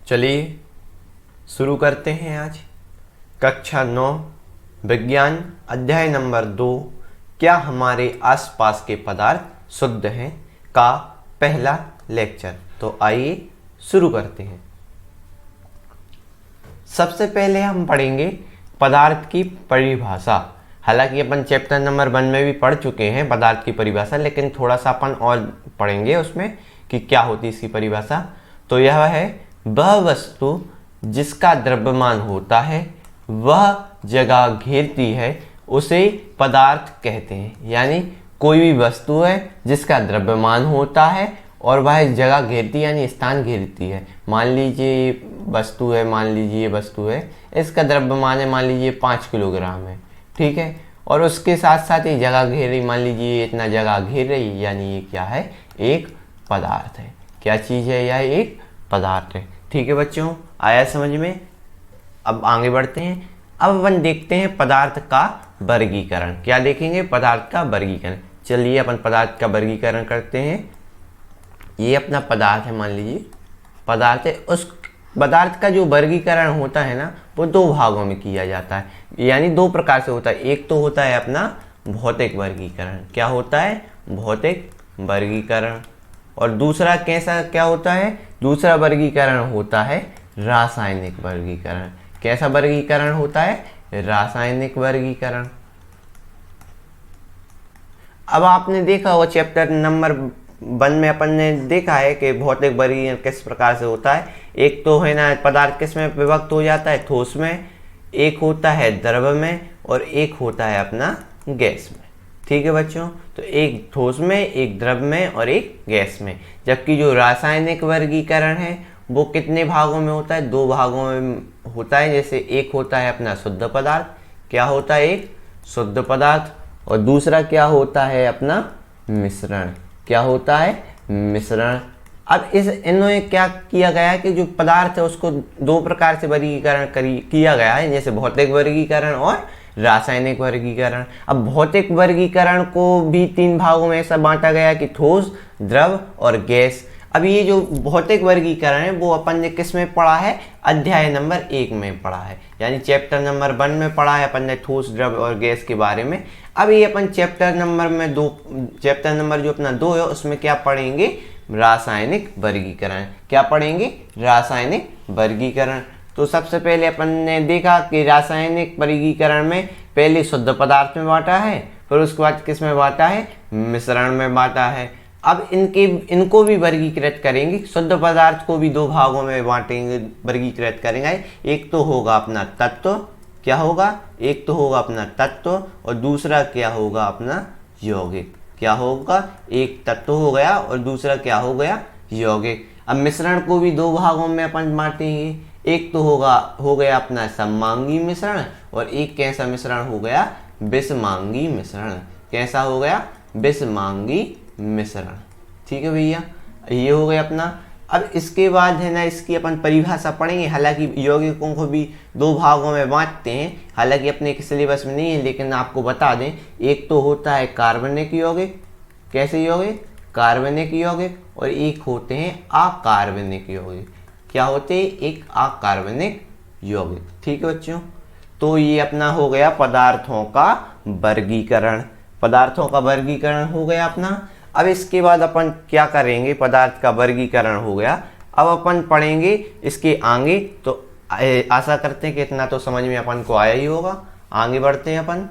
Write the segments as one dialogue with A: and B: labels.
A: चलिए शुरू करते हैं आज कक्षा 9 विज्ञान अध्याय नंबर 2 क्या हमारे आसपास के पदार्थ शुद्ध हैं का पहला लेक्चर। तो आइए शुरू करते हैं। सबसे पहले हम पढ़ेंगे पदार्थ की परिभाषा। हालांकि अपन चैप्टर नंबर 1 में भी पढ़ चुके हैं पदार्थ की परिभाषा, लेकिन थोड़ा सा अपन और पढ़ेंगे उसमें कि क्या होती है इसकी परिभाषा। तो यह है वह वस्तु जिसका द्रव्यमान होता है वह जगह घेरती है उसे पदार्थ कहते हैं। यानी कोई भी वस्तु है जिसका द्रव्यमान होता है और वह जगह घेरती है यानी स्थान घेरती है। मान लीजिए वस्तु है, मान लीजिए ये वस्तु है, इसका द्रव्यमान है मान लीजिए 5 किलोग्राम है, ठीक है, और उसके साथ साथ ही जगह घेर रही, मान लीजिए इतना जगह घेर रही, यानी ये क्या है, एक पदार्थ है। क्या चीज़ है, यह एक पदार्थ है। ठीक है बच्चों, आया समझ में। अब आगे बढ़ते हैं। अब अपन देखते हैं पदार्थ का वर्गीकरण। क्या देखेंगे, पदार्थ का वर्गीकरण। चलिए अपन पदार्थ का वर्गीकरण करते हैं। ये अपना पदार्थ है, मान लीजिए पदार्थ है। उस पदार्थ का जो वर्गीकरण होता है ना, वो 2 भागों में किया जाता है, यानी 2 प्रकार से होता है। एक तो होता है अपना भौतिक वर्गीकरण। क्या होता है, भौतिक वर्गीकरण। और दूसरा कैसा क्या होता है, दूसरा वर्गीकरण होता है रासायनिक वर्गीकरण। कैसा वर्गीकरण होता है, रासायनिक वर्गीकरण। अब आपने देखा हो चैप्टर नंबर 1 में अपन ने देखा है कि भौतिक वर्गीकरण किस प्रकार से होता है। एक तो है ना पदार्थ किस में विभक्त हो जाता है, ठोस में, एक होता है द्रव में और एक होता है अपना गैस में। ठीक है बच्चों, तो एक ठोस में, एक द्रव में और एक गैस में। जबकि जो रासायनिक वर्गीकरण है वो कितने भागों में होता है, 2 भागों में होता है। जैसे एक होता है अपना शुद्ध पदार्थ। क्या होता है, एक शुद्ध पदार्थ, और दूसरा क्या होता है अपना मिश्रण। क्या होता है, मिश्रण। अब इन्होंने क्या किया गया है कि जो पदार्थ है उसको 2 प्रकार से वर्गीकरण किया गया है, जैसे भौतिक वर्गीकरण और रासायनिक वर्गीकरण। अब भौतिक वर्गीकरण को भी 3 भागों में ऐसा बांटा गया कि ठोस, द्रव और गैस। अब ये जो भौतिक वर्गीकरण है वो अपन ने किस में पढ़ा है, अध्याय नंबर 1 में पढ़ा है, यानी चैप्टर नंबर 1 में पढ़ा है अपन ने ठोस, द्रव और गैस के बारे में। अब ये अपन चैप्टर नंबर जो अपना 2 है उसमें क्या पढ़ेंगे, रासायनिक वर्गीकरण। क्या पढ़ेंगे, रासायनिक वर्गीकरण। तो सबसे पहले अपन ने देखा कि रासायनिक वर्गीकरण में पहले शुद्ध पदार्थ में बांटा है, फिर उसके बाद किस में बांटा है, मिश्रण में बांटा है। अब इनको भी वर्गीकृत करेंगे। शुद्ध पदार्थ को भी 2 भागों में बांटेंगे, वर्गीकृत करेंगे। एक तो होगा अपना तत्व। क्या होगा, एक तो होगा अपना तत्व और दूसरा क्या होगा अपना यौगिक। क्या होगा, एक तत्व हो गया और दूसरा क्या हो गया, यौगिक। अब मिश्रण को भी 2 भागों में अपन बांटेंगे। एक तो हो गया अपना सममांगी मिश्रण और एक कैसा मिश्रण हो गया, विषमांगी मिश्रण। कैसा हो गया, विषमांगी मिश्रण। ठीक है भैया, ये हो गया अपना। अब इसके बाद है ना इसकी अपन परिभाषा पढ़ेंगे। हालांकि यौगिकों को भी 2 भागों में बांटते हैं, हालांकि अपने सिलेबस में नहीं है, लेकिन आपको बता दें। एक तो होता है कार्बनिक यौगिक। कैसे यौगिक, कार्बनिक यौगिक। और एक होते हैं अकार्बनिक यौगिक। क्या होते हैं, एक अकार्बनिक यौगिक। ठीक है बच्चों, तो ये अपना हो गया पदार्थों का वर्गीकरण। पदार्थों का वर्गीकरण हो गया अपना। अब इसके बाद अपन क्या करेंगे, पदार्थ का वर्गीकरण हो गया, अब अपन पढ़ेंगे इसके आगे। तो आशा करते हैं कि इतना तो समझ में अपन को आया ही होगा। आगे बढ़ते हैं अपन।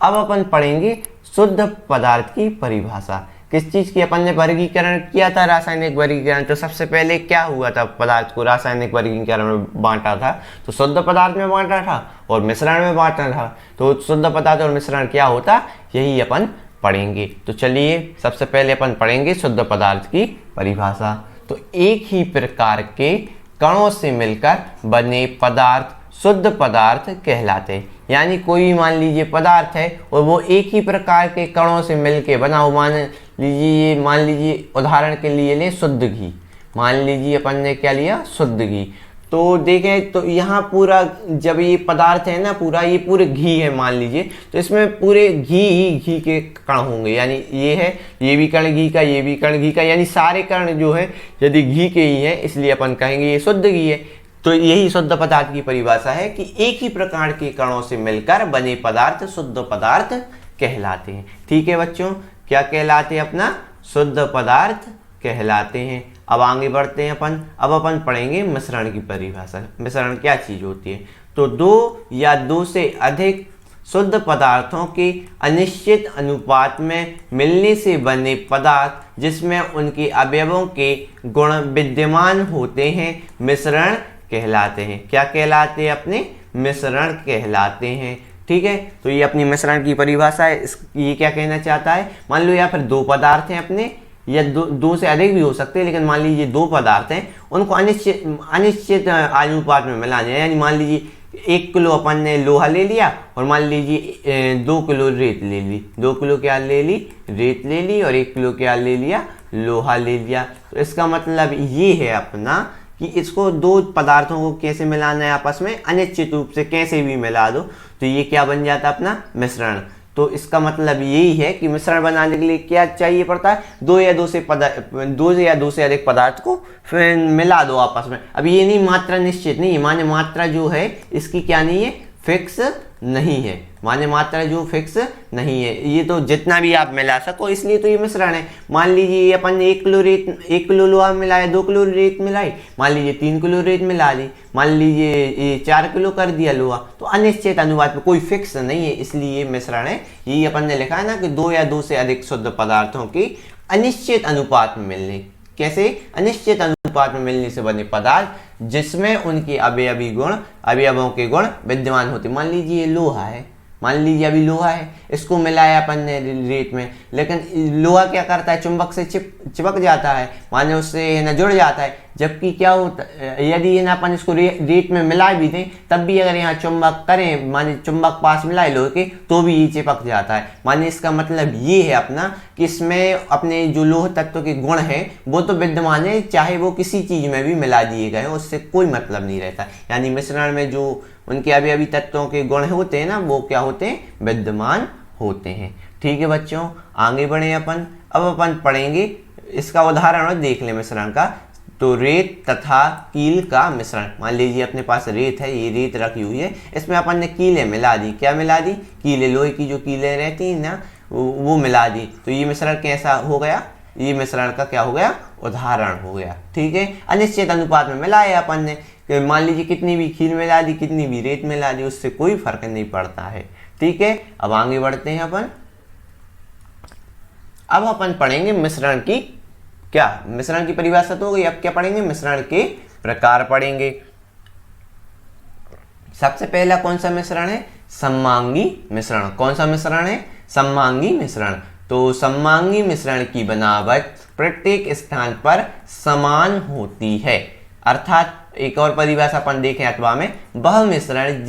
A: अब अपन पढ़ेंगे शुद्ध पदार्थ की परिभाषा। किस चीज़ की अपन ने वर्गीकरण किया था, रासायनिक वर्गीकरण। तो सबसे पहले क्या हुआ था, पदार्थ को रासायनिक वर्गीकरण में बांटा था। तो शुद्ध पदार्थ में बांटा था और मिश्रण में बांटा था। तो शुद्ध पदार्थ और मिश्रण क्या होता, यही अपन पढ़ेंगे। तो चलिए सबसे पहले अपन पढ़ेंगे शुद्ध पदार्थ की परिभाषा। तो एक ही प्रकार के कणों से मिलकर बने पदार्थ शुद्ध पदार्थ कहलाते हैं। यानी कोई भी मान लीजिए पदार्थ है और वो एक ही प्रकार के कणों से मिलके बना हो। मान लीजिए उदाहरण के लिए ले शुद्ध घी। मान लीजिए अपन ने क्या लिया, शुद्ध घी। तो देखें तो यहाँ पूरा जब ये पदार्थ है ना पूरा, ये पूरे घी है मान लीजिए, तो इसमें पूरे घी के कण होंगे, यानी ये है, ये भी कण घी का, ये भी कण घी का, यानी सारे कण जो है यदि घी के ही है, इसलिए अपन कहेंगे ये शुद्ध घी है। तो यही शुद्ध पदार्थ की परिभाषा है कि एक ही प्रकार के कणों से मिलकर बने पदार्थ शुद्ध पदार्थ कहलाते हैं। ठीक है बच्चों, क्या कहलाते हैं? अपना शुद्ध पदार्थ कहलाते हैं। अब आगे बढ़ते हैं अपन। अब अपन पढ़ेंगे मिश्रण की परिभाषा। मिश्रण क्या चीज होती है? तो दो या दो से अधिक शुद्ध पदार्थों के अनिश्चित अनुपात में मिलने से बने पदार्थ जिसमें उनके अवयवों के गुण विद्यमान होते हैं मिश्रण कहलाते हैं। क्या कहलाते हैं? अपने मिश्रण कहलाते हैं। ठीक है, तो ये अपनी मिश्रण की परिभाषा है। ये क्या कहना चाहता है? मान लो या फिर दो पदार्थ हैं अपने, या दो से अधिक भी हो सकते हैं, लेकिन मान लीजिए दो पदार्थ हैं, उनको अनिश्चित अनुपात में मिलाना है। यानी मान लीजिए 1 किलो अपन ने लोहा ले लिया और मान लीजिए 2 किलो रेत ले ली। 2 किलो क्या ले ली? रेत ले ली, और 1 किलो क्या ले लिया? लोहा ले लिया। तो इसका मतलब ये है अपना कि इसको दो पदार्थों को कैसे मिलाना है आपस में, अनिश्चित रूप से कैसे भी मिला दो, तो ये क्या बन जाता है? अपना मिश्रण। तो इसका मतलब यही है कि मिश्रण बनाने के लिए क्या चाहिए पड़ता है? दो या दो से अधिक पदार्थ को फिर मिला दो आपस में। अब ये नहीं, मात्रा निश्चित नहीं है, माने मात्रा जो है इसकी क्या नहीं है? फिक्स नहीं है। माने मात्रा जो फिक्स नहीं है, ये तो जितना भी आप मिला सको, इसलिए तो ये मिश्रण है। मान लीजिए ये अपन 1 किलो लोहा मिलाया, 2 किलो रेत मिलाई, मान लीजिए 3 किलो रेत मिला ली, मान लीजिए ये 4 किलो कर दिया लोहा, तो अनिश्चित अनुपात में, कोई फिक्स नहीं है, इसलिए ये मिश्रण है। यही अपन ने लिखा है ना कि दो या दो से अधिक शुद्ध पदार्थों की अनिश्चित अनुपात में मिलने। कैसे? अनिश्चित अनुपात में मिलने से बने पदार्थ जिसमें उनके अवयवों के गुण विद्यमान होते। मान लीजिए ये लोहा है, मान लीजिए अभी लोहा है, इसको मिलाया अपन ने रेत में, लेकिन लोहा क्या करता है? चुंबक से चिपक जाता है, माने उससे ना जुड़ जाता है। जबकि क्या होता है, यदि ना अपन इसको रेत में मिला भी दें, तब भी अगर यहाँ चुंबक करें, माने चुंबक पास मिलाए लोहे के, तो भी ये चिपक जाता है। माने इसका मतलब ये है अपना कि इसमें अपने जो लोह तत्व के गुण हैं वो तो विद्यमान है, चाहे वो किसी चीज में भी मिला दिए गए, उससे कोई मतलब नहीं रहता। यानी मिश्रण में जो उनके अवयवी तत्वों के गुण होते हैं ना, वो क्या होते हैं? विद्यमान होते हैं। ठीक है बच्चों, आगे बढ़े अपन। अब अपन पढ़ेंगे इसका उदाहरण देख ले मिश्रण का। तो रेत तथा कील का मिश्रण। मान लीजिए अपने पास रेत है, ये रेत रखी हुई है, इसमें अपन ने कीलें मिला दी। क्या मिला दी? कीलें, लोहे की जो कीलें रहती हैं ना, वो मिला दी। तो ये मिश्रण कैसा हो गया? ये मिश्रण का क्या हो गया? उदाहरण हो गया। ठीक है, अनिश्चित अनुपात में मिलाया अपन ने। मान लीजिए कितनी भी कील मिला दी, कितनी भी रेत मिला दी, उससे कोई फर्क नहीं पड़ता है। ठीक है, अब आगे बढ़ते हैं अपन। अब अपन पढ़ेंगे मिश्रण की क्या? मिश्रण की परिभाषा तो हो गई। अब क्या पढ़ेंगे? मिश्रण के प्रकार पढ़ेंगे। सबसे पहला कौन सा मिश्रण है? सममांगी मिश्रण। कौन सा मिश्रण है? सममांगी मिश्रण। तो सममांगी मिश्रण की बनावट प्रत्येक स्थान पर समान होती है। अर्थात एक और परिभाषा अपन देखें अथवा में, वह मिश्रण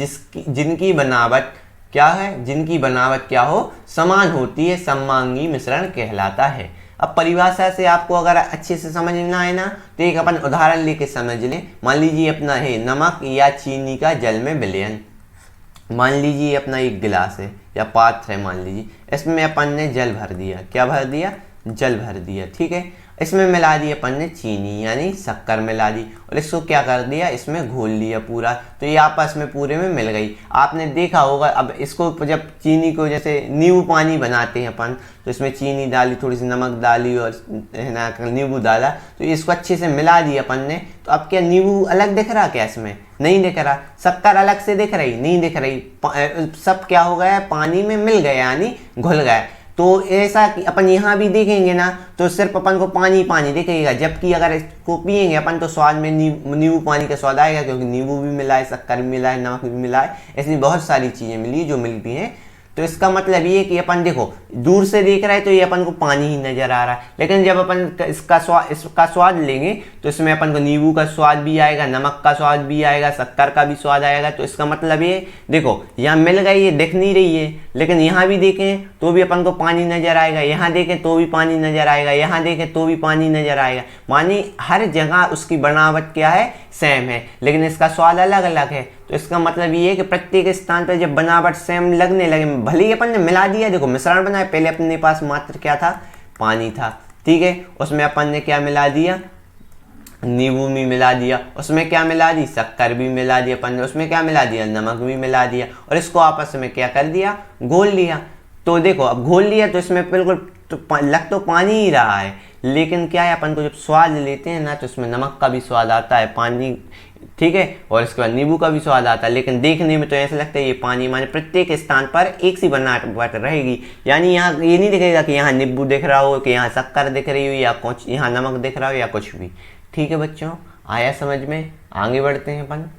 A: जिनकी बनावट क्या है? जिनकी बनावट क्या हो? समान होती है, सममांगी मिश्रण कहलाता है। अब परिभाषा से आपको अगर अच्छे से समझना है ना, तो एक अपन उदाहरण लेके समझ लें। मान लीजिए अपना है नमक या चीनी का जल में विलयन। मान लीजिए अपना एक गिलास है या पात्र है, मान लीजिए इसमें अपन ने जल भर दिया। क्या भर दिया? जल भर दिया। ठीक है, इसमें मिला दी अपन ने चीनी यानी शक्कर मिला दी, और इसको क्या कर दिया? इसमें घोल लिया पूरा। तो ये आपस में पूरे में मिल गई। आपने देखा होगा, अब इसको जब चीनी को जैसे नींबू पानी बनाते हैं अपन, तो इसमें चीनी डाली, थोड़ी सी नमक डाली और है ना नींबू डाला, तो इसको अच्छे से मिला दिया अपन ने। तो अब क्या नींबू अलग दिख रहा? क्या इसमें नहीं दिख रहा। शक्कर अलग से दिख रही? नहीं दिख रही। सब क्या हो गया? पानी में मिल गया, यानी घुल गया। तो ऐसा कि अपन यहाँ भी देखेंगे ना, तो सिर्फ अपन को पानी पानी दिखेगा, जबकि अगर इसको पिएंगे अपन तो स्वाद में नींबू पानी का स्वाद आएगा, क्योंकि नींबू भी मिला है, शक्कर भी मिला है, नमक भी मिला है, ऐसी बहुत सारी चीज़ें मिली जो मिलती हैं। तो इसका मतलब ये कि अपन देखो दूर से देख रहा है तो ये अपन को पानी ही नजर आ रहा है, लेकिन जब अपन इसका स्वाद लेंगे तो इसमें अपन को नींबू का स्वाद भी आएगा, नमक का स्वाद भी आएगा, शक्कर का भी स्वाद आएगा। तो इसका मतलब ये देखो यहाँ मिल गई, ये दिख नहीं रही है, लेकिन यहाँ भी देखें तो भी अपन को पानी नजर आएगा, यहाँ देखें तो भी पानी नजर आएगा, यहाँ देखें तो भी पानी नजर आएगा। मानी हर जगह उसकी बनावट क्या है, सेम है, लेकिन इसका स्वाद अलग अलग है। तो इसका मतलब ये है कि प्रत्येक स्थान पर जब बनावट सेम लगने लगे, भले ही अपन ने मिला दिया, देखो मिश्रण बनाया, पहले अपने पास मात्र क्या था, पानी था, ठीक है, उसमें अपन ने क्या मिला दिया, नींबू भी मिला दिया, उसमें क्या मिला दी, शक्कर भी मिला दिया अपन ने, उसमें क्या मिला दिया, नमक भी मिला दिया, और इसको आपस में क्या कर दिया, घोल लिया। तो देखो अब घोल लिया तो इसमें बिल्कुल लग तो पानी ही रहा है, लेकिन क्या है, अपन को जब स्वाद लेते हैं ना तो इसमें नमक का भी स्वाद आता है, पानी, ठीक है, और इसके बाद नींबू का भी स्वाद आता है, लेकिन देखने में तो ऐसा लगता है ये पानी, माने प्रत्येक स्थान पर एक सी बनावट रहेगी। यानी यहाँ ये नहीं दिखेगा कि यहाँ नींबू दिख रहा हो, कि यहाँ शक्कर दिख रही हो, या कुछ यहाँ नमक दिख रहा हो, या कुछ भी। ठीक है बच्चों, आया समझ में? आगे बढ़ते हैं अपन।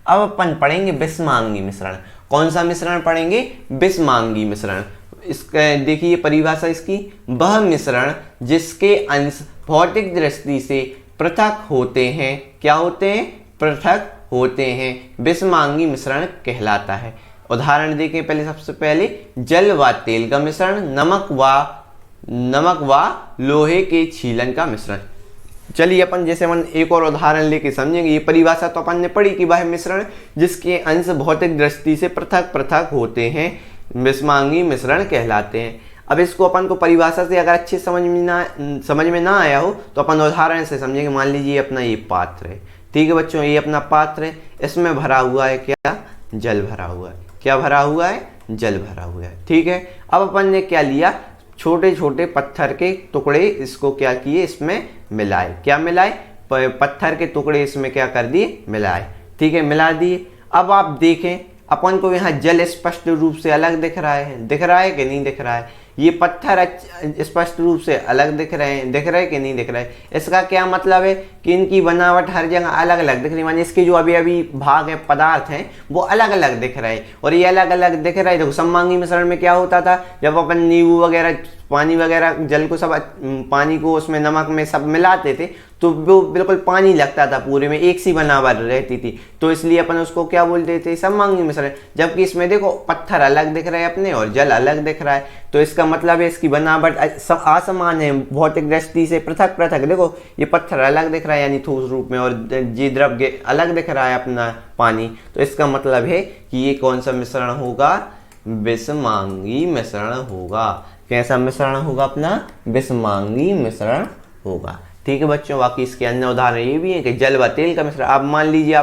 A: अब अपन पढ़ेंगे बिस्मांगी मिश्रण। कौन सा मिश्रण पढ़ेंगे? बिस्मांगी मिश्रण। इसका देखिए परिभाषा इसकी, वह मिश्रण जिसके अंश भौतिक दृष्टि से पृथक होते हैं, क्या होते हैं? पृथक होते हैं, बिस्मांगी मिश्रण कहलाता है। उदाहरण देखें पहले, सबसे पहले जल व तेल का मिश्रण, नमक व लोहे के छीलन का मिश्रण। चलिए अपन जैसे अपन एक और उदाहरण लेके समझेंगे। ये परिभाषा तो अपन ने पढ़ी कि वह मिश्रण जिसके अंश भौतिक दृष्टि से पृथक पृथक होते हैं बिस्मांगी मिश्रण कहलाते हैं। अब इसको अपन को परिभाषा से अगर अच्छे समझ में ना आया हो तो अपन उदाहरण से समझेंगे। मान लीजिए अपना ये पात्र है, ठीक है बच्चों, ये अपना पात्र है, इसमें भरा हुआ है क्या? जल भरा हुआ है। क्या भरा हुआ है? जल भरा हुआ है, ठीक है। अब अपन ने क्या लिया? छोटे छोटे पत्थर के टुकड़े इसको क्या किए? इसमें मिलाए। क्या मिलाए? पत्थर के टुकड़े इसमें क्या कर दिए? मिलाए, ठीक है, मिला दिए। अब आप देखें अपन को यहाँ जल स्पष्ट रूप से अलग दिख रहा है, दिख रहा है कि नहीं दिख रहा है? ये पत्थर स्पष्ट रूप से अलग दिख रहे हैं, दिख रहे हैं कि नहीं दिख रहे हैं? इसका क्या मतलब है कि इनकी बनावट हर जगह अलग अलग दिख रही है, माने इसके जो अभी अभी भाग है, पदार्थ हैं, वो अलग अलग दिख रहे हैं। और ये अलग अलग दिख रहा है। देखो सममांगी मिश्रण में क्या होता था, जब अपन नींबू वगैरह, पानी वगैरह, जल को सब, पानी को उसमें नमक में सब मिलाते थे तो वो बिल्कुल पानी लगता था, पूरे में एक सी बनावट रहती थी, तो इसलिए अपन उसको क्या बोलते थे? सममांगी मिश्रण। जबकि इसमें देखो पत्थर अलग दिख रहे हैं अपने और जल अलग दिख रहा है, तो इसका मतलब है इसकी बनावट असमान है, भौतिक दृष्टि से पृथक पृथक। देखो ये पत्थर अलग दिख रहा है यानी ठोस रूप में, और ये द्रव्य अलग दिख रहा है अपना पानी, तो इसका मतलब है कि ये कौन सा मिश्रण होगा? बिस्मांगी मिश्रण होगा। कैसा मिश्रण होगा अपना? बिस्मांगी मिश्रण होगा, ठीक है बच्चों। बाकी इसके अन्य उदाहरण ये भी है कि जल व तेल का मिश्रण। आप मान लीजिए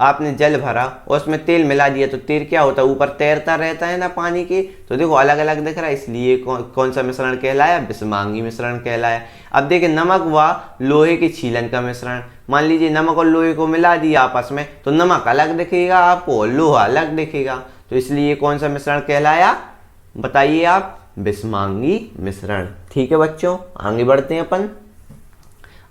A: आपने जल भरा और उसमें तेल मिला दिया, तो तेल क्या होता है? ऊपर तैरता रहता है ना पानी के, तो देखो अलग अलग दिख रहा है, इसलिए कौन सा मिश्रण कहलाया? बिस्मांगी मिश्रण कहलाया। अब देखिए नमक व लोहे के छीलन का मिश्रण। मान लीजिए नमक और लोहे को मिला दिया आपस में, तो नमक अलग दिखेगा आपको और लोहा अलग दिखेगा, तो इसलिए कौन सा मिश्रण कहलाया? बताइए आप? बिस्मांगी मिश्रण, ठीक है बच्चों। आगे बढ़ते हैं अपन।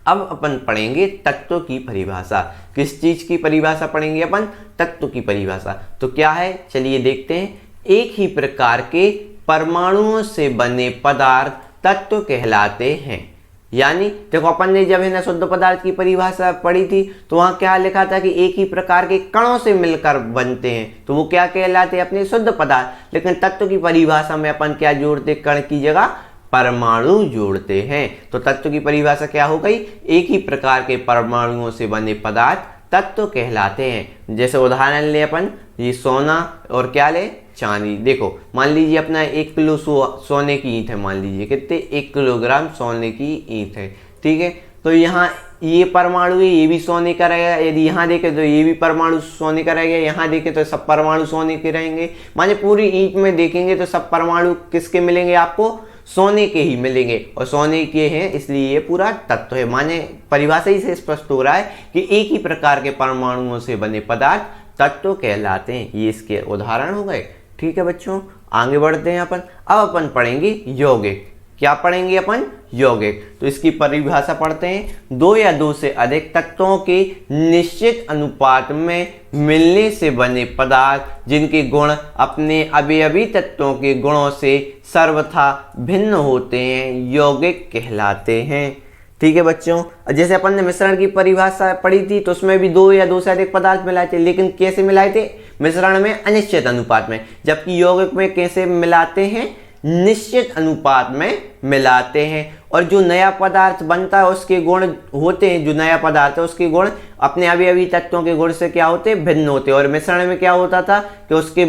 A: अब अपन पढ़ेंगे तत्व की परिभाषा। किस चीज की परिभाषा पढ़ेंगे अपन? तत्व की परिभाषा। तो क्या है, चलिए देखते हैं। एक ही प्रकार के परमाणुओं से बने पदार्थ तत्व कहलाते हैं। यानी देखो अपन ने जब है ना शुद्ध पदार्थ की परिभाषा पढ़ी थी तो वहां क्या लिखा था कि एक ही प्रकार के कणों से मिलकर बनते हैं, तो वो क्या कहलाते हैं? अपने शुद्ध पदार्थ। लेकिन तत्व की परिभाषा में अपन क्या जोड़ते? कण की जगह परमाणु जोड़ते हैं। तो तत्व की परिभाषा क्या हो गई? एक ही प्रकार के परमाणुओं से बने पदार्थ तत्व कहलाते हैं। जैसे उदाहरण ले अपन, ये सोना और क्या ले? चांदी। देखो मान लीजिए अपना 1 किलो सोने की ईंट है, मान लीजिए कितने? 1 किलोग्राम सोने की ईंट है, ठीक है। तो यहाँ ये परमाणु है, ये भी सोने का रहेगा। यदि यहाँ देखें तो ये भी परमाणु सोने का रहेगा, यहाँ देखें तो सब परमाणु सोने के रहेंगे। माने पूरी ईंट में देखेंगे तो सब परमाणु किसके मिलेंगे आपको? सोने के ही मिलेंगे, और सोने के हैं इसलिए ये पूरा तत्व है। माने परिभाषा ही से स्पष्ट हो रहा है कि एक ही प्रकार के परमाणुओं से बने पदार्थ तत्व कहलाते हैं। ये इसके उदाहरण हो गए, ठीक है बच्चों। आगे बढ़ते हैं अपन। अब अपन पढ़ेंगे यौगिक। क्या पढ़ेंगे अपन? यौगिक। तो इसकी परिभाषा पढ़ते हैं। दो या दो से अधिक तत्वों के निश्चित अनुपात में मिलने से बने पदार्थ जिनके गुण अपने अवयवी तत्वों के गुणों से सर्वथा भिन्न होते हैं, यौगिक कहलाते हैं। ठीक है बच्चों, जैसे अपन ने मिश्रण की परिभाषा पढ़ी थी तो उसमें भी दो या दो से अधिक पदार्थ मिलाए थे, लेकिन कैसे मिलाए थे? मिश्रण में अनिश्चित अनुपात में, जबकि यौगिक में कैसे मिलाते हैं? निश्चित अनुपात में मिलाते हैं। और जो नया पदार्थ बनता है उसके गुण होते हैं, जो नया पदार्थ है उसके गुण अपने अवयवी तत्वों के गुण से क्या होते हैं? भिन्न होते हैं। और मिश्रण में क्या होता था कि उसके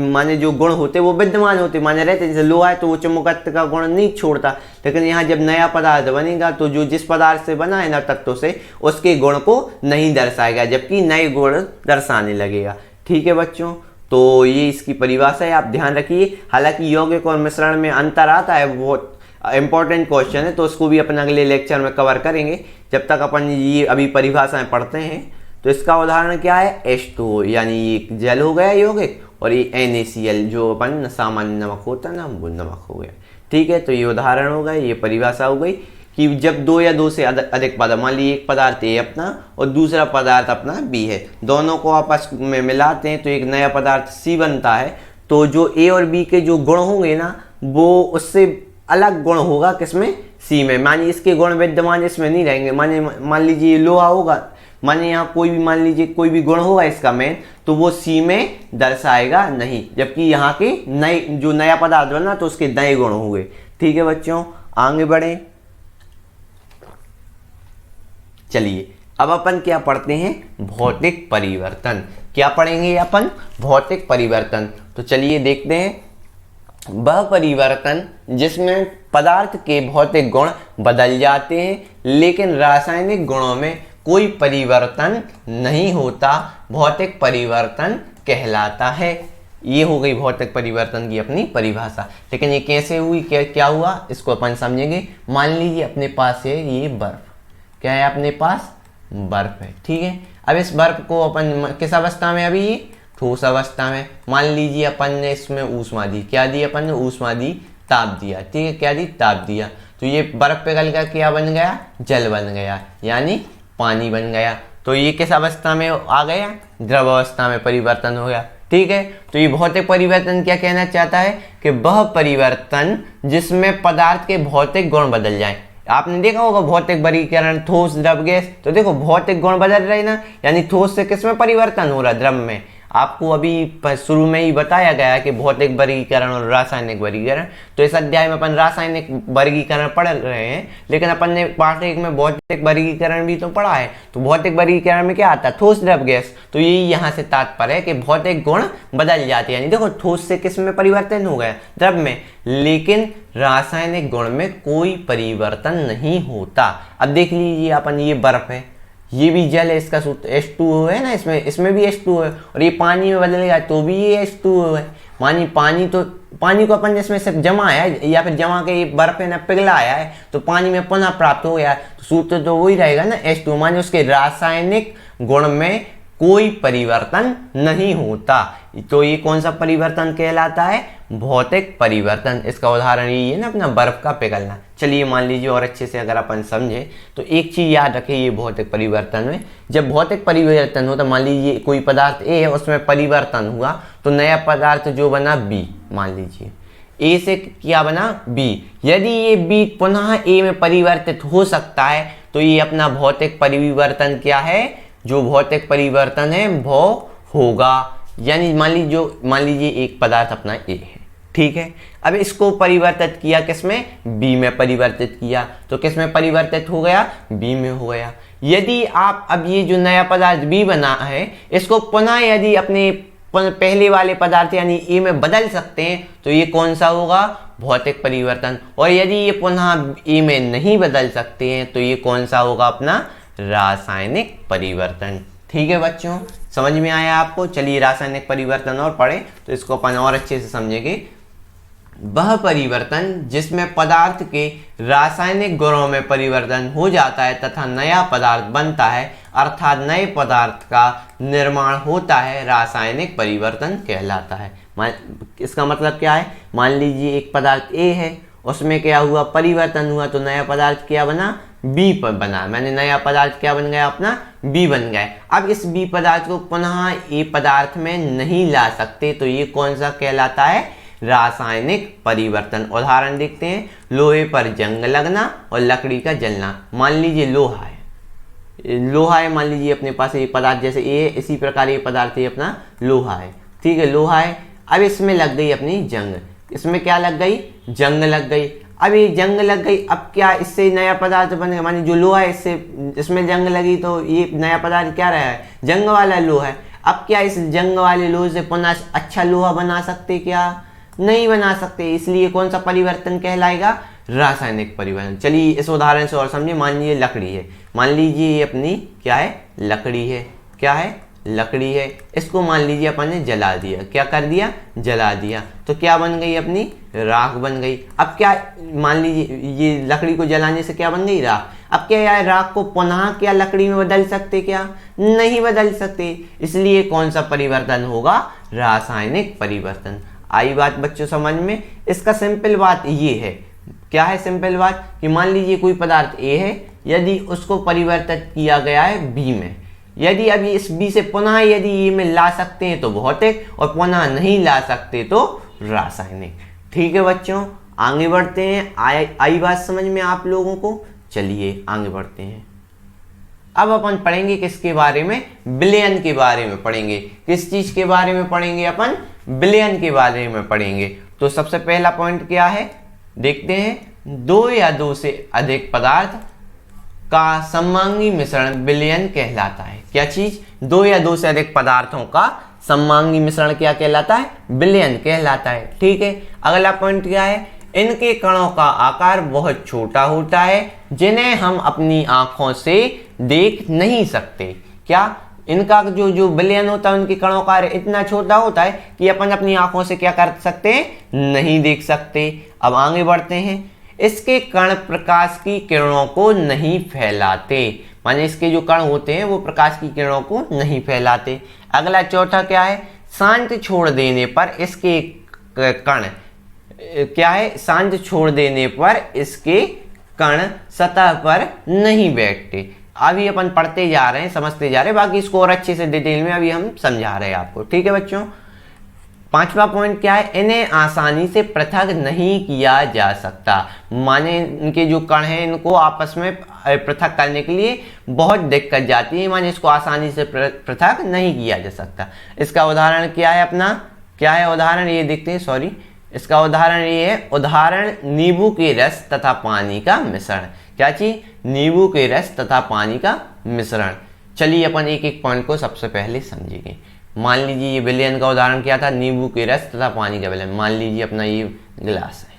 A: माने जो गुण होते वो विद्यमान होते माने रहते। जैसे लोहा है तो वो चुंबकत्व का गुण नहीं छोड़ता, लेकिन यहाँ जब नया पदार्थ बनेगा तो जो जिस पदार्थ से बना है ना तत्व से, उसके गुण को नहीं दर्शाएगा, जबकि नए गुण दर्शाने लगेगा। ठीक है बच्चों, तो ये इसकी परिभाषा है, आप ध्यान रखिए। हालांकि यौगिक और मिश्रण में अंतर आता है, बहुत इंपॉर्टेंट क्वेश्चन है, तो उसको भी अपन अगले लेक्चर में कवर करेंगे। जब तक अपन ये अभी परिभाषाएं पढ़ते हैं, तो इसका उदाहरण क्या है? H2O, यानी ये जल हो गया यौगिक, और ये NaCl जो अपन सामान्य नमक होता है ना, वो नमक हो गया। ठीक है, तो ये उदाहरण हो गए, ये परिभाषा हो गई कि जब दो या दो से अधिक पदार्थ, मान लीजिए एक पदार्थ A अपना और दूसरा पदार्थ अपना B है, दोनों को आपस में मिलाते हैं तो एक नया पदार्थ C बनता है। तो जो A और B के जो गुण होंगे ना, वो उससे अलग गुण होगा किसमें? C में। मानिए इसके गुण विद्यमान इसमें नहीं रहेंगे। मान लीजिए लोहा होगा, मानिए यहाँ कोई भी मान लीजिए कोई भी गुण होगा इसका मेन, तो वो C में दर्शाएगा नहीं, जबकि यहाँ के नए जो नया पदार्थ बना तो उसके नए गुण होंगे। ठीक है बच्चों, आगे बढ़े। चलिए अब अपन क्या पढ़ते हैं? भौतिक परिवर्तन। क्या पढ़ेंगे अपन? भौतिक परिवर्तन। तो चलिए देखते हैं। वह परिवर्तन जिसमें पदार्थ के भौतिक गुण बदल जाते हैं लेकिन रासायनिक गुणों में कोई परिवर्तन नहीं होता, भौतिक परिवर्तन कहलाता है। ये हो गई भौतिक परिवर्तन की अपनी परिभाषा। लेकिन ये कैसे हुई, क्या हुआ, इसको अपन समझेंगे। मान लीजिए अपने पास है ये बर्फ, क्या है अपने पास? बर्फ है। ठीक है, अब इस बर्फ को अपन किस अवस्था में? अभी ठोस अवस्था में। मान लीजिए अपन ने इसमें ऊष्मा दी, क्या दी अपन ने? ऊष्मा दी, ताप दिया। ठीक है, क्या दी? ताप दिया। तो ये बर्फ पिघल कर क्या बन गया? जल बन गया, यानी पानी बन गया। तो ये किस अवस्था में आ गया? द्रव अवस्था में परिवर्तन हो गया। ठीक है, तो ये भौतिक परिवर्तन क्या कहना चाहता है कि वह परिवर्तन जिसमें पदार्थ के भौतिक गुण बदल जाए। आपने देखा होगा भौतिक वर्गीकरण, ठोस, द्रव, गैस, तो देखो भौतिक गुण बदल रहे ना, यानी ठोस से किसमें परिवर्तन हो रहा है? द्रव में। आपको अभी शुरू में ही बताया गया कि भौतिक वर्गीकरण और रासायनिक वर्गीकरण। तो इस अध्याय में अपन रासायनिक वर्गीकरण पढ़ रहे हैं, लेकिन अपन ने पार्ट 1 में भौतिक वर्गीकरण भी तो पढ़ा है। तो भौतिक वर्गीकरण में क्या आता है? ठोस, द्रव, गैस। तो यही यहाँ से तात्पर्य है कि भौतिक गुण बदल जाते हैं। यानी देखो ठोस से किस में परिवर्तन हो गया? द्रव में, लेकिन रासायनिक गुण में कोई परिवर्तन नहीं होता। अब देख लीजिए अपन, ये बर्फ है, ये भी जल है, इसका सूत्र H2O है ना, इसमें भी H2O है, और ये पानी में बदल गया तो भी ये H2O है। मानी पानी को अपन इसमें सिर्फ जमाया है, या फिर जमा के ये बर्फ है ना पिघलाया है, तो पानी में पुनः प्राप्त हो गया, तो सूत्र तो वही रहेगा ना, H2O। मानी उसके रासायनिक गुण में कोई परिवर्तन नहीं होता। तो ये कौन सा परिवर्तन कहलाता है? भौतिक परिवर्तन। इसका उदाहरण ये है ना अपना बर्फ का पिघलना। चलिए मान लीजिए और अच्छे से अगर अपन समझे तो एक चीज याद रखें, ये भौतिक परिवर्तन में जब भौतिक परिवर्तन होता, मान लीजिए कोई पदार्थ ए है उसमें परिवर्तन हुआ तो नया पदार्थ जो बना बी, मान लीजिए ए से क्या बना? बी। यदि ये बी पुनः ए में परिवर्तित हो सकता है तो ये अपना भौतिक परिवर्तन क्या है? जो भौतिक परिवर्तन है वो होगा। यानी मान लीजिए एक पदार्थ अपना ए है, ठीक है, अब इसको परिवर्तित किया किसमें? बी में परिवर्तित किया, तो किसमें परिवर्तित हो गया? बी में हो गया। यदि आप अब ये जो नया पदार्थ बी बना है इसको पुनः यदि अपने पहले वाले पदार्थ यानी ए में बदल सकते हैं तो ये कौन सा होगा? भौतिक परिवर्तन। और यदि ये पुनः ए में नहीं बदल सकते हैं तो ये कौन सा होगा? अपना रासायनिक परिवर्तन। ठीक है बच्चों, समझ में आया आपको? चलिए रासायनिक परिवर्तन और पढ़ें तो इसको अपन और अच्छे से समझेंगे। वह परिवर्तन जिसमें पदार्थ के रासायनिक गुणों में परिवर्तन हो जाता है तथा नया पदार्थ बनता है, अर्थात नए पदार्थ का निर्माण होता है, रासायनिक परिवर्तन कहलाता है। इसका मतलब क्या है? मान लीजिए एक पदार्थ ए है उसमें क्या हुआ, परिवर्तन हुआ, तो नया पदार्थ क्या बना, बी पर बना। मैंने नया पदार्थ क्या बन गया अपना, बी बन गया। अब इस बी पदार्थ को पुनः ए पदार्थ में नहीं ला सकते, तो ये कौन सा कहलाता है, रासायनिक परिवर्तन। उदाहरण देखते हैं, लोहे पर जंग लगना और लकड़ी का जलना। मान लीजिए लोहा है, मान लीजिए अपने पास ये पदार्थ जैसे ए है, इसी प्रकार ये पदार्थ ये अपना लोहा है, ठीक है, लोहा है। अब इसमें लग गई अपनी जंग, इसमें क्या लग गई, जंग लग गई। अब ये जंग लग गई, अब क्या इससे नया पदार्थ बन गया, मानिए जो लोहा है इससे इसमें जंग लगी, तो ये नया पदार्थ क्या रहा है, जंग वाला लोहा है। अब क्या इस जंग वाले लोहे से पुनः अच्छा लोहा बना सकते, क्या नहीं बना सकते, इसलिए कौन सा परिवर्तन कहलाएगा, रासायनिक परिवर्तन। चलिए इस उदाहरण से और समझिए। मान लीजिए लकड़ी है, मान लीजिए ये अपनी क्या है, लकड़ी है, क्या है, लकड़ी है। इसको मान लीजिए अपन ने जला दिया, क्या कर दिया, जला दिया, तो क्या बन गई अपनी, राख बन गई। अब क्या, मान लीजिए ये लकड़ी को जलाने से क्या बन गई, राख। अब क्या यार, राख को पुनः क्या लकड़ी में बदल सकते, क्या नहीं बदल सकते, इसलिए कौन सा परिवर्तन होगा, रासायनिक परिवर्तन। आई बात बच्चों समझ में। इसका सिंपल बात ये है, क्या है सिंपल बात, कि मान लीजिए कोई पदार्थ ए है, यदि उसको परिवर्तित किया गया है बी में, यदि अभी इस बी से पुनः यदि ये में ला सकते हैं तो भौतिक, और पुनः नहीं ला सकते तो रासायनिक। ठीक है बच्चों, आगे बढ़ते हैं। आई बात समझ में आप लोगों को। चलिए आगे बढ़ते हैं। अब अपन पढ़ेंगे किसके बारे में, विलयन के बारे में पढ़ेंगे। किस चीज के बारे में पढ़ेंगे अपन, विलयन के बारे में पढ़ेंगे। तो सबसे पहला पॉइंट क्या है, देखते हैं। दो या दो से अधिक पदार्थ का सममांगी मिश्रण विलयन कहलाता है। क्या चीज, दो या दो से अधिक पदार्थों का सममांगी मिश्रण क्या कहलाता है, विलयन कहलाता है। ठीक है, अगला पॉइंट क्या है, इनके कणों का आकार बहुत छोटा होता है, जिन्हें हम अपनी आंखों से देख नहीं सकते। क्या, इनका जो विलयन होता है, उनके कणों का इतना छोटा होता है कि अपन अपनी आंखों से क्या कर सकते हैं, नहीं देख सकते। अब आगे बढ़ते हैं। इसके कण प्रकाश की किरणों को नहीं फैलाते, माने इसके जो कण होते हैं वो प्रकाश की किरणों को नहीं फैलाते। अगला चौथा क्या है, शांत छोड़ देने पर इसके कण क्या है, शांत छोड़ देने पर इसके कण सतह पर नहीं बैठते। अभी अपन पढ़ते जा रहे हैं, समझते जा रहे हैं, बाकी इसको और अच्छे से डिटेल में अभी हम समझा रहे हैं आपको। ठीक है बच्चों, पांचवा पॉइंट क्या है, इन्हें आसानी से पृथक नहीं किया जा सकता। माने इनके जो कण हैं इनको आपस में पृथक करने के लिए बहुत दिक्कत जाती है, माने इसको आसानी से पृथक नहीं किया जा सकता। इसका उदाहरण क्या है अपना, क्या है उदाहरण, ये देखते हैं, सॉरी, इसका उदाहरण ये है, उदाहरण नींबू के रस तथा पानी का मिश्रण। क्या चीज, नींबू के रस तथा पानी का मिश्रण। चलिए अपन एक एक पॉइंट को सबसे पहले समझेंगे। मान लीजिए ये विलयन का उदाहरण क्या था, नींबू के रस तथा पानी का विलयन। मान लीजिए अपना ये गिलास है,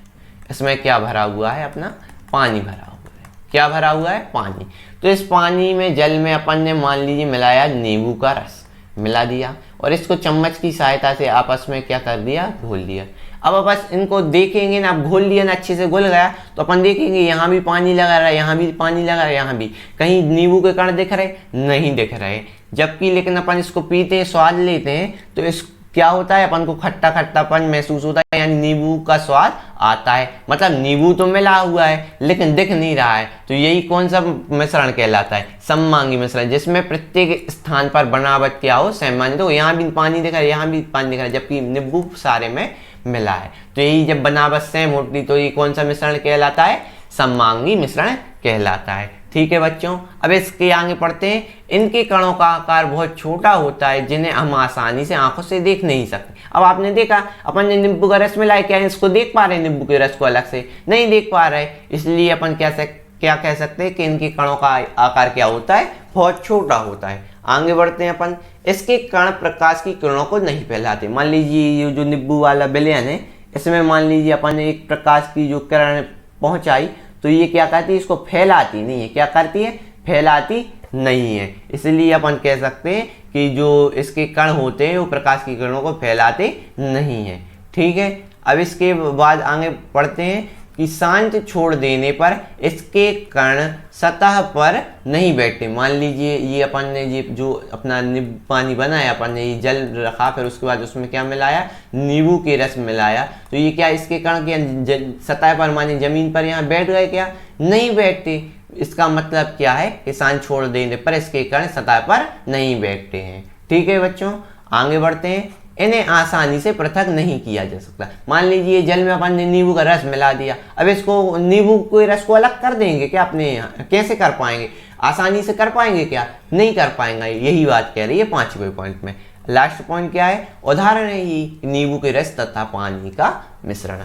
A: इसमें क्या भरा हुआ है, अपना पानी भरा हुआ है। क्या भरा हुआ है, पानी। तो इस पानी में, जल में अपन ने मान लीजिए मिलाया नींबू का रस, मिला दिया, और इसको चम्मच की सहायता से आपस में क्या कर दिया, घोल दिया। अब बस इनको देखेंगे ना, अब घोल लिया ना, अच्छे से घुल गया, तो अपन देखेंगे यहाँ भी पानी लगा रहा है, यहाँ भी पानी लगा रहा है, यहाँ भी। कहीं नींबू के कण दिख रहे, नहीं दिख रहे। जबकि लेकिन अपन इसको पीते हैं, स्वाद लेते हैं, तो इस क्या होता है, अपन को खट्टा खट्टापन महसूस होता है, यानी नींबू का स्वाद आता है। मतलब नींबू तो मिला हुआ है लेकिन दिख नहीं रहा है। तो यही कौन सा मिश्रण कहलाता है, सममांगी मिश्रण, जिसमें प्रत्येक स्थान पर बनावट क्या हो, समान हो। यहाँ भी पानी दिख रहा है, यहाँ भी पानी दिख रहा है, जबकि नींबू सारे में मिला है। तो यही जब बनावट सेम होती तो ये कौन सा मिश्रण कहलाता है, सममांगी मिश्रण कहलाता है। ठीक है बच्चों, अब इसके आगे पढ़ते हैं। इनके कणों का आकार बहुत छोटा होता है, जिन्हें हम आसानी से आंखों से देख नहीं सकते। अब आपने देखा, अपन ने नींबू का रस मिलाया, क्या इसको देख पा रहे हैं, नींबू के रस को अलग से नहीं देख पा रहे, इसलिए अपन क्या कह सकते हैं कि इनके कणों का आकार क्या होता है, बहुत छोटा होता है। आगे बढ़ते हैं अपन। इसके कण प्रकाश की किरणों को नहीं फैलाते। मान लीजिए ये जो नींबू वाला विलयन है, इसमें मान लीजिए अपन ने एक प्रकाश की जो किरण पहुंचाई, तो ये क्या करती है, इसको फैलाती नहीं है। क्या करती है, फैलाती नहीं है। इसलिए अपन कह सकते हैं कि जो इसके कण होते हैं वो प्रकाश की किरणों को फैलाते नहीं है। ठीक है, अब इसके बाद आगे पढ़ते हैं कि शांत छोड़ देने पर इसके कण सतह पर नहीं बैठते। मान लीजिए ये अपन ने ये जो अपना पानी बनाया, अपन ने ये जल रखा, फिर उसके बाद उसमें क्या मिलाया, नींबू के रस मिलाया, तो ये क्या इसके कण के सतह पर माने जमीन पर यहाँ बैठ गए क्या, नहीं बैठते। इसका मतलब क्या है कि शांत छोड़ देने पर इसके कण सतह पर नहीं बैठते हैं। ठीक है बच्चों, आगे बढ़ते हैं। इन्हें आसानी से पृथक नहीं किया जा सकता। मान लीजिए जल में अपन ने नींबू का रस मिला दिया, अब इसको नींबू के रस को अलग कर देंगे क्या अपने यहाँ, कैसे कर पाएंगे, आसानी से कर पाएंगे क्या, नहीं कर पाएंगे। यही बात कह रही है 5वें पॉइंट में। लास्ट पॉइंट क्या है, उदाहरण है ये नींबू के रस तथा पानी का मिश्रण।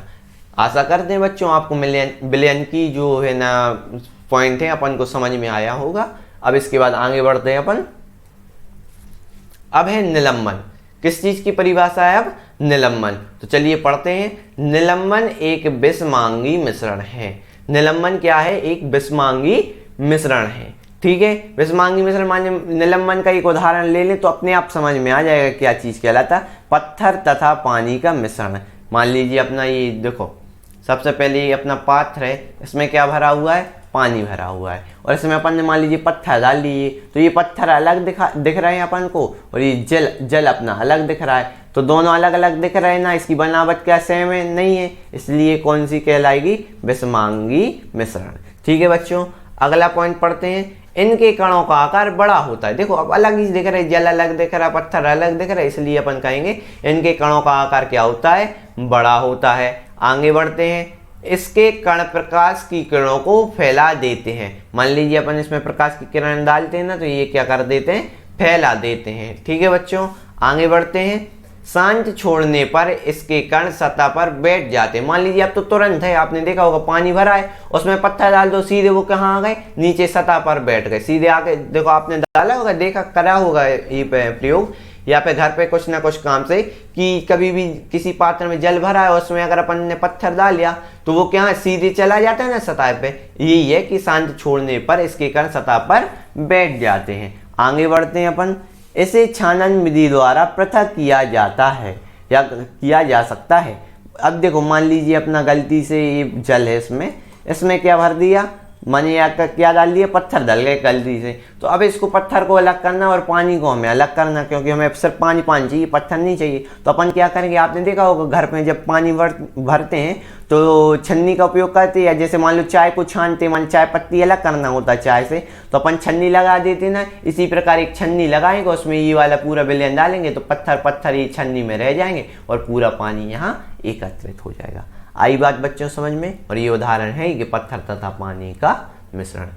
A: आशा करते हैं बच्चों आपको विलयन की जो है ना पॉइंट है अपन को समझ में आया होगा। अब इसके बाद आगे बढ़ते हैं अपन। अब है निलंबन। किस चीज की परिभाषा है अब, निलंबन। तो चलिए पढ़ते हैं। निलंबन एक विषमांगी मिश्रण है। निलंबन क्या है, एक विषमांगी मिश्रण है। ठीक है, विषमांगी मिश्रण माने निलंबन का एक उदाहरण ले लें तो अपने आप समझ में आ जाएगा क्या चीज कहलाता। पत्थर तथा पानी का मिश्रण। मान लीजिए अपना ये देखो, सबसे पहले ये अपना पात्र है, इसमें क्या भरा हुआ है, पानी भरा हुआ है, और इसमें अपन ने मान लीजिए पत्थर डाल लिए, तो ये पत्थर अलग दिख रहे हैं अपन को, और ये जल अपना अलग दिख रहा है। तो दोनों अलग अलग दिख रहे हैं ना, इसकी बनावट क्या सेम है, नहीं है, इसलिए कौन सी कहलाएगी, विषमांगी मिश्रण। ठीक है बच्चों, अगला पॉइंट पढ़ते हैं। इनके कणों का आकार बड़ा होता है। देखो अब अलग ही दिख रहा है, जल अलग दिख रहा है, पत्थर अलग दिख रहा है, इसलिए अपन कहेंगे इनके कणों का आकार क्या होता है, बड़ा होता है। आगे बढ़ते हैं। इसके कण प्रकाश की किरणों को फैला देते हैं। मान लीजिए अपन इसमें प्रकाश की किरण डालते हैं ना, तो ये क्या कर देते हैं, फैला देते हैं। ठीक है बच्चों, आगे बढ़ते हैं। शांत छोड़ने पर इसके कण सतह पर बैठ जाते हैं। मान लीजिए अब तो तुरंत है, आपने देखा होगा पानी भरा है, उसमें पत्थर डाल दो, सीधे वो कहाँ आ गए, नीचे सतह पर बैठ गए, सीधे आके देखो, आपने डाला होगा, देखा करा होगा ये प्रयोग, या पे घर पे कुछ ना कुछ काम से, कि कभी भी किसी पात्र में जल भरा है, उसमें अगर अपन ने पत्थर डाल लिया तो वो क्या सीधे चला जाता है ना सतह पे। यही है कि शांत छोड़ने पर इसके कण सतह पर बैठ जाते हैं। आगे बढ़ते हैं अपन। इसे छानन विधि द्वारा पृथक किया जाता है या किया जा सकता है। अब देखो मान लीजिए अपना गलती से ये जल है, इसमें क्या भर दिया, माने क्या डाल दिया, पत्थर डाल गए गलती से। तो अब इसको पत्थर को अलग करना और पानी को हमें अलग करना, क्योंकि हमें सिर्फ पानी चाहिए, पत्थर नहीं चाहिए। तो अपन क्या करेंगे, आपने देखा होगा घर में जब पानी भरते हैं तो छन्नी का उपयोग करते हैं, या जैसे मान लो चाय को छानते, मान चाय पत्ती अलग करना होता है चाय से, तो अपन छन्नी लगा देते ना। इसी प्रकार एक छन्नी लगाएंगे, उसमें ये वाला पूरा विलयन डालेंगे, तो पत्थर पत्थर ये छन्नी में रह जाएंगे और पूरा पानी यहाँ एकत्रित हो जाएगा। आई बात बच्चों समझ में। और ये उदाहरण है कि पत्थर तथा पानी का मिश्रण।